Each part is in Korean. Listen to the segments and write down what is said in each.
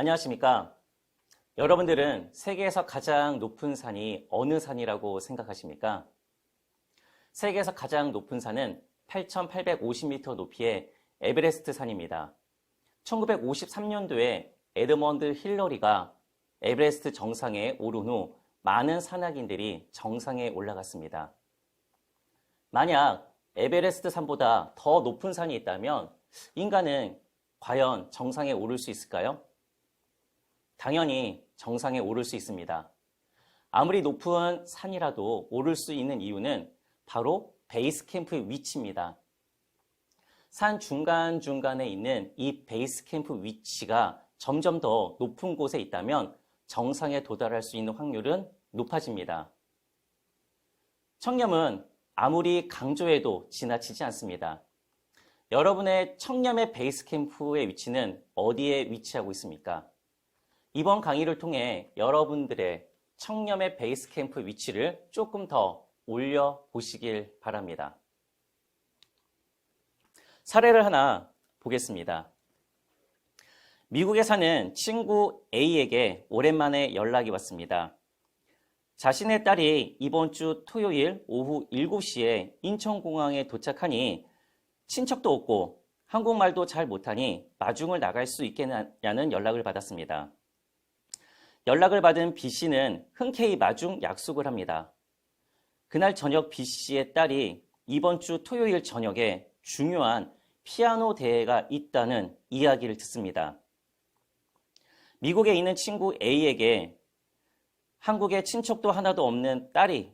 안녕하십니까? 여러분들은 세계에서 가장 높은 산이 어느 산이라고 생각하십니까? 세계에서 가장 높은 산은 8,850m 높이의 에베레스트 산입니다. 1953년도에 에드먼드 힐러리가 에베레스트 정상에 오른 후 많은 산악인들이 정상에 올라갔습니다. 만약 에베레스트 산보다 더 높은 산이 있다면 인간은 과연 정상에 오를 수 있을까요? 당연히 정상에 오를 수 있습니다. 아무리 높은 산이라도 오를 수 있는 이유는 바로 베이스 캠프의 위치입니다. 산 중간중간에 있는 이 베이스 캠프 위치가 점점 더 높은 곳에 있다면 정상에 도달할 수 있는 확률은 높아집니다. 청렴은 아무리 강조해도 지나치지 않습니다. 여러분의 청렴의 베이스 캠프의 위치는 어디에 위치하고 있습니까? 이번 강의를 통해 여러분들의 청렴의 베이스 캠프 위치를 조금 더 올려보시길 바랍니다. 사례를 하나 보겠습니다. 미국에 사는 친구 A에게 오랜만에 연락이 왔습니다. 자신의 딸이 이번 주 토요일 오후 7시에 인천공항에 도착하니 친척도 없고 한국말도 잘 못하니 마중을 나갈 수 있겠냐는 연락을 받았습니다. 연락을 받은 B씨는 흔쾌히 마중 약속을 합니다. 그날 저녁 B씨의 딸이 이번 주 토요일 저녁에 중요한 피아노 대회가 있다는 이야기를 듣습니다. 미국에 있는 친구 A에게 한국에 친척도 하나도 없는 딸이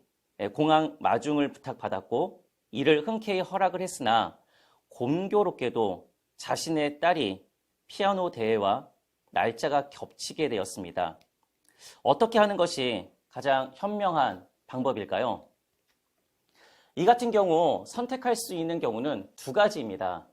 공항 마중을 부탁받았고 이를 흔쾌히 허락을 했으나 공교롭게도 자신의 딸이 피아노 대회와 날짜가 겹치게 되었습니다. 어떻게 하는 것이 가장 현명한 방법일까요? 이 같은 경우 선택할 수 있는 경우는 두 가지입니다.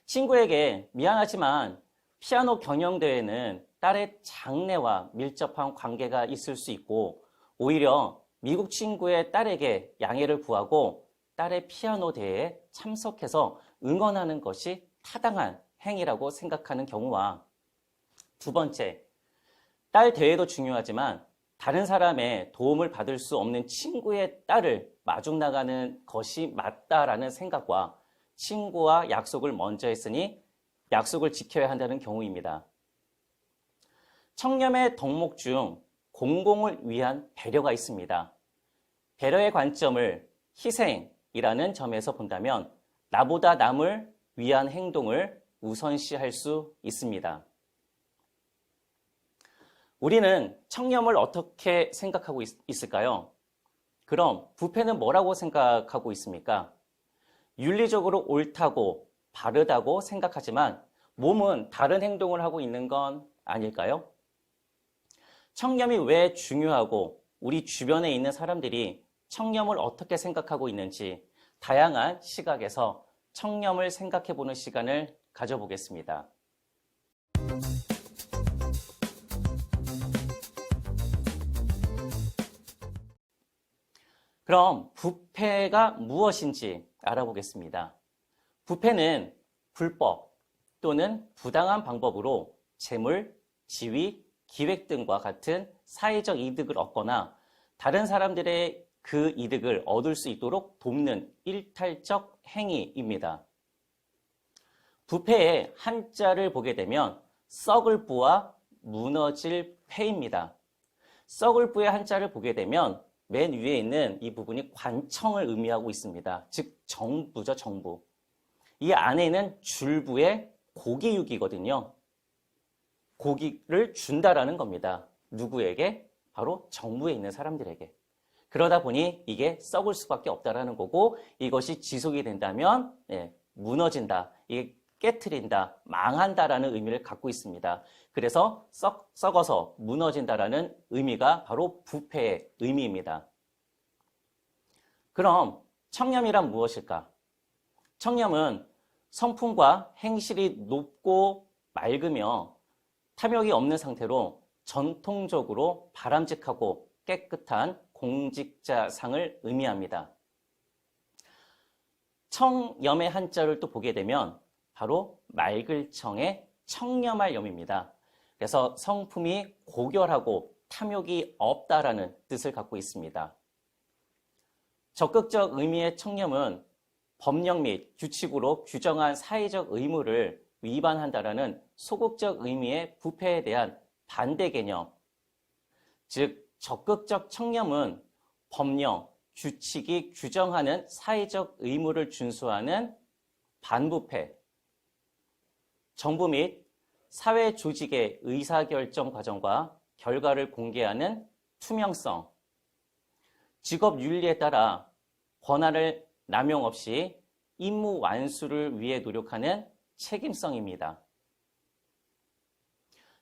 친구에게 미안하지만 피아노 경영대회는 딸의 장래와 밀접한 관계가 있을 수 있고 오히려 미국 친구의 딸에게 양해를 구하고 딸의 피아노 대회에 참석해서 응원하는 것이 타당한 행위라고 생각하는 경우와 두 번째, 딸 대회도 중요하지만 다른 사람의 도움을 받을 수 없는 친구의 딸을 마중 나가는 것이 맞다라는 생각과 친구와 약속을 먼저 했으니 약속을 지켜야 한다는 경우입니다. 청렴의 덕목 중 공공을 위한 배려가 있습니다. 배려의 관점을 희생이라는 점에서 본다면 나보다 남을 위한 행동을 우선시할 수 있습니다. 우리는 청렴을 어떻게 생각하고 있을까요? 그럼 부패는 뭐라고 생각하고 있습니까? 윤리적으로 옳다고 바르다고 생각하지만 몸은 다른 행동을 하고 있는 건 아닐까요? 청렴이 왜 중요하고 우리 주변에 있는 사람들이 청렴을 어떻게 생각하고 있는지 다양한 시각에서 청렴을 생각해보는 시간을 가져보겠습니다. 그럼 부패가 무엇인지 알아보겠습니다. 부패는 불법 또는 부당한 방법으로 재물, 지위, 기획 등과 같은 사회적 이득을 얻거나 다른 사람들의 그 이득을 얻을 수 있도록 돕는 일탈적 행위입니다. 부패의 한자를 보게 되면 썩을 부와 무너질 패입니다. 썩을 부의 한자를 보게 되면 맨 위에 있는 이 부분이 관청을 의미하고 있습니다. 즉 정부죠, 정부. 이 안에는 줄부의 고기육이거든요. 고기를 준다라는 겁니다. 누구에게? 바로 정부에 있는 사람들에게. 그러다 보니 이게 썩을 수밖에 없다라는 거고 이것이 지속이 된다면 무너진다, 이게 깨트린다, 망한다라는 의미를 갖고 있습니다. 그래서 썩어서 무너진다라는 의미가 바로 부패의 의미입니다. 그럼 청렴이란 무엇일까? 청렴은 성품과 행실이 높고 맑으며 탐욕이 없는 상태로 전통적으로 바람직하고 깨끗한 공직자상을 의미합니다. 청렴의 한자를 또 보게 되면 바로 맑을 청에 청렴할 염입니다. 그래서 성품이 고결하고 탐욕이 없다라는 뜻을 갖고 있습니다. 적극적 의미의 청렴은 법령 및 규칙으로 규정한 사회적 의무를 위반한다라는 소극적 의미의 부패에 대한 반대 개념, 즉 적극적 청렴은 법령, 규칙이 규정하는 사회적 의무를 준수하는 반부패, 정부 및 사회 조직의 의사결정 과정과 결과를 공개하는 투명성, 직업 윤리에 따라 권한을 남용 없이 임무 완수를 위해 노력하는 책임성입니다.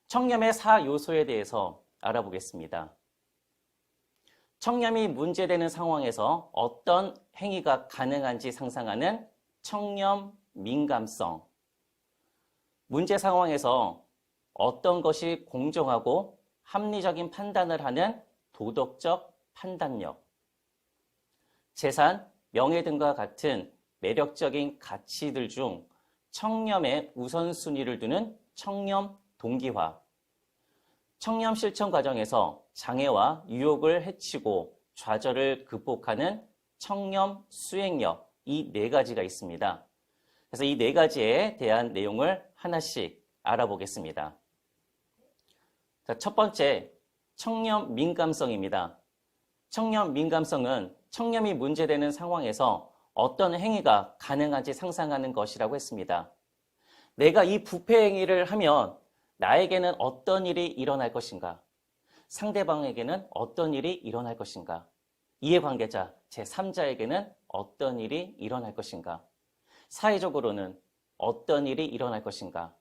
청렴의 4요소에 대해서 알아보겠습니다. 청렴이 문제되는 상황에서 어떤 행위가 가능한지 상상하는 청렴 민감성. 문제 상황에서 어떤 것이 공정하고 합리적인 판단을 하는 도덕적 판단력. 재산, 명예 등과 같은 매력적인 가치들 중 청렴의 우선순위를 두는 청렴 동기화. 청렴 실천 과정에서 장애와 유혹을 해치고 좌절을 극복하는 청렴 수행력, 이 4가지가 있습니다. 그래서 이 4가지에 대한 내용을 하나씩 알아보겠습니다. 자, 첫 번째, 청렴 민감성입니다. 청렴 민감성은 청렴이 문제되는 상황에서 어떤 행위가 가능한지 상상하는 것이라고 했습니다. 내가 이 부패 행위를 하면 나에게는 어떤 일이 일어날 것인가? 상대방에게는 어떤 일이 일어날 것인가? 이해관계자, 제3자에게는 어떤 일이 일어날 것인가? 사회적으로는 어떤 일이 일어날 것인가?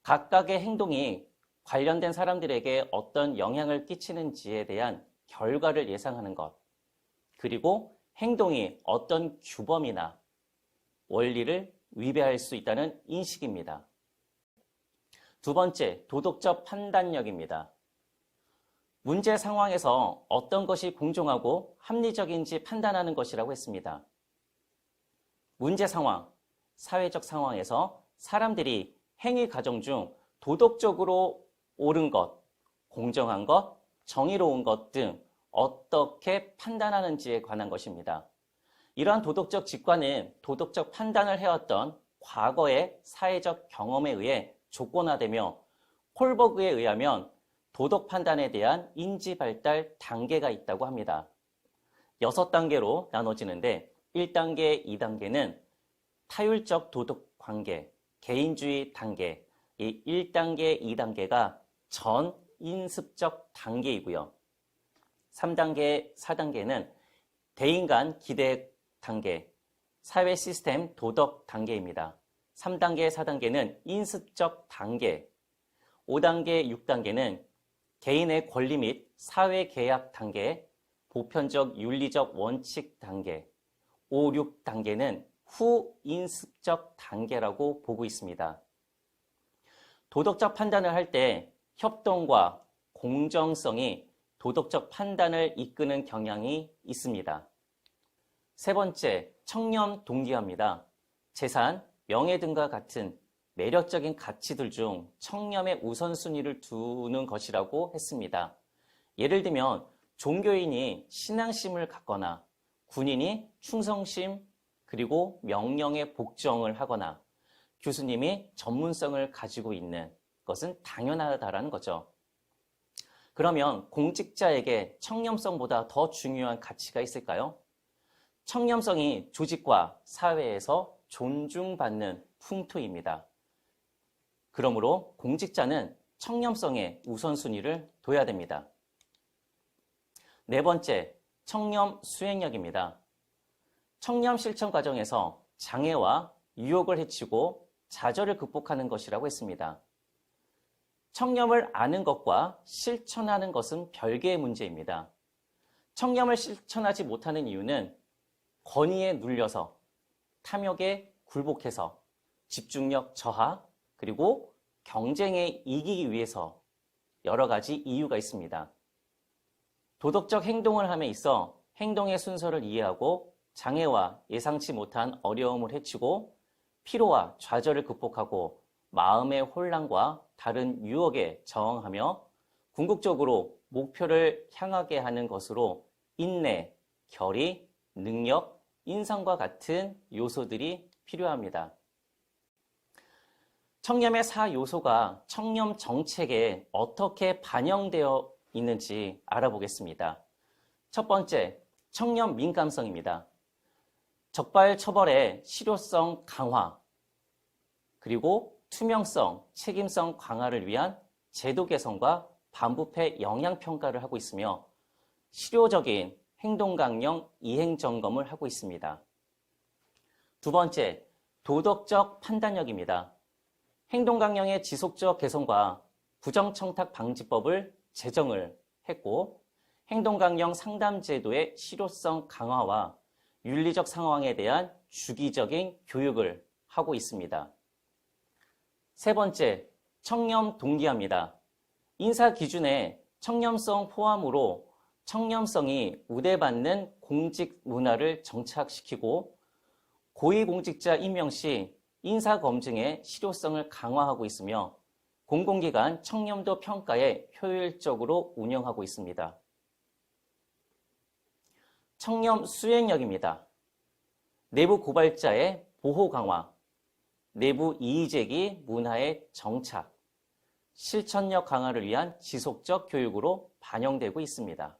각각의 행동이 관련된 사람들에게 어떤 영향을 끼치는지에 대한 결과를 예상하는 것, 그리고 행동이 어떤 규범이나 원리를 위배할 수 있다는 인식입니다. 두 번째, 도덕적 판단력입니다. 문제 상황에서 어떤 것이 공정하고 합리적인지 판단하는 것이라고 했습니다. 문제 상황, 사회적 상황에서 사람들이 행위 과정 중 도덕적으로 옳은 것, 공정한 것, 정의로운 것 등 어떻게 판단하는지에 관한 것입니다. 이러한 도덕적 직관은 도덕적 판단을 해왔던 과거의 사회적 경험에 의해 조건화되며 콜버그에 의하면 도덕 판단에 대한 인지 발달 단계가 있다고 합니다. 6단계로 나눠지는데 1단계, 2단계는 타율적 도덕 관계, 개인주의 단계, 이 1단계, 2단계가 전 인습적 단계이고요. 3단계, 4단계는 대인간 기대 단계, 사회 시스템 도덕 단계입니다. 3단계, 4단계는 인습적 단계, 5단계, 6단계는 개인의 권리 및 사회 계약 단계, 보편적 윤리적 원칙 단계, 5, 6단계는 후인습적 단계라고 보고 있습니다. 도덕적 판단을 할 때 협동과 공정성이 도덕적 판단을 이끄는 경향이 있습니다. 세 번째, 청렴 동기화입니다. 재산, 명예 등과 같은 매력적인 가치들 중 청렴의 우선순위를 두는 것이라고 했습니다. 예를 들면 종교인이 신앙심을 갖거나 군인이 충성심 그리고 명령에 복종을 하거나 교수님이 전문성을 가지고 있는 것은 당연하다라는 거죠. 그러면 공직자에게 청렴성보다 더 중요한 가치가 있을까요? 청렴성이 조직과 사회에서 존중받는 풍토입니다. 그러므로 공직자는 청렴성에 우선순위를 둬야 됩니다. 네 번째, 청렴 수행력입니다. 청렴 실천 과정에서 장애와 유혹을 해치고 좌절을 극복하는 것이라고 했습니다. 청렴을 아는 것과 실천하는 것은 별개의 문제입니다. 청렴을 실천하지 못하는 이유는 권위에 눌려서, 탐욕에 굴복해서, 집중력 저하, 그리고 경쟁에 이기기 위해서 여러 가지 이유가 있습니다. 도덕적 행동을 함에 있어 행동의 순서를 이해하고 장애와 예상치 못한 어려움을 해치고 피로와 좌절을 극복하고 마음의 혼란과 다른 유혹에 저항하며 궁극적으로 목표를 향하게 하는 것으로 인내, 결의, 능력, 인성과 같은 요소들이 필요합니다. 청렴의 4요소가 청렴 정책에 어떻게 반영되어 있는지 알아보겠습니다. 첫 번째, 청렴 민감성입니다. 적발 처벌의 실효성 강화, 그리고 투명성, 책임성 강화를 위한 제도 개선과 반부패 영향평가를 하고 있으며 실효적인 행동강령 이행 점검을 하고 있습니다. 두 번째, 도덕적 판단력입니다. 행동강령의 지속적 개선과 부정청탁 방지법을 제정을 했고 행동강령 상담제도의 실효성 강화와 윤리적 상황에 대한 주기적인 교육을 하고 있습니다. 세 번째, 청렴 동기화입니다. 인사 기준에 청렴성 포함으로 청렴성이 우대받는 공직 문화를 정착시키고 고위공직자 임명 시 인사검증의 실효성을 강화하고 있으며 공공기관 청렴도 평가에 효율적으로 운영하고 있습니다. 청렴 수행력입니다. 내부 고발자의 보호 강화, 내부 이의제기 문화의 정착, 실천력 강화를 위한 지속적 교육으로 반영되고 있습니다.